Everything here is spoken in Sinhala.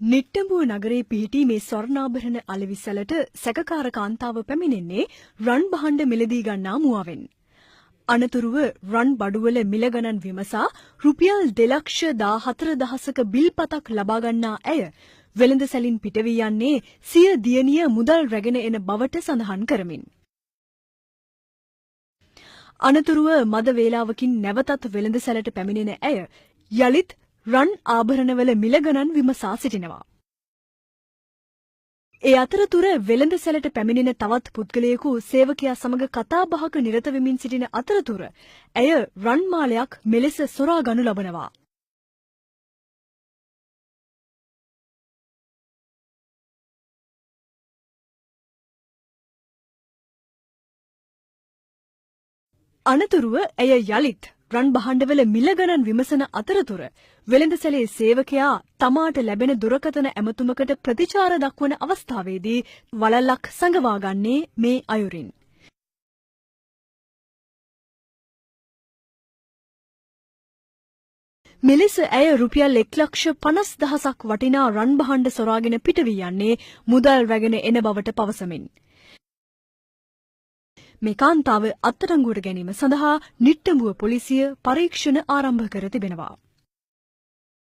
නිට්ටඹුව නගරයේ පිහිටි මේ ස්වර්ණාභරණ අලෙවිසලට සැකකාර කාන්තාව පැමිණෙන්නේ රන් භාණ්ඩ මිලදී ගන්නා මුවාවෙන්. අනතුරුව රන් බඩුවල මිල ගණන් විමසා රුපියල් 2,14,000ක බිල්පතක් ලබා ගන්නා ඇය වෙළඳ සැලින් පිට වී යන්නේ සිය දියණිය මුදල් රැගෙන එන බවට සඳහන් කරමින්. අනතුරුව මද වේලාවකින් නැවතත් වෙළඳ සැලට පැමිණෙන ඇය යලිත් රන් ආභරණවල මිල ගණන් විමසා සිටිනවා. ඒ අතරතුර වෙළඳ සැලට පැමිණෙන තවත් පුද්ගලයෙකු සේවකයා සමග කතා බහක නිරත වෙමින් සිටින අතරතුර ඇය රන් මාලයක් මෙලෙස සොරා ගනු ලබනවා. අනතුරුව ඇය යලිත් රන් භාණ්ඩවල මිල ගණන් විමසන අතරතුර වෙළඳසැලේ සේවකයා තමාට ලැබෙන දුරකථන ඇමතුමකට ප්‍රතිචාර දක්වන අවස්ථාවේදී වළල්ලක් සඟවා ගන්නේ මේ අයුරින්. මෙලෙස ඇය රුපියල් 1,50,000ක් වටිනා රන් භාණ්ඩ සොරාගෙන පිට වී යන්නේ මුදල් රැගෙන එන බවට පවසමින්. මේ කාන්තාව අත්අඩංගුවට ගැනීම සඳහා නිට්ටඹුව පොලිසිය පරීක්ෂණ ආරම්භ කර තිබෙනවා.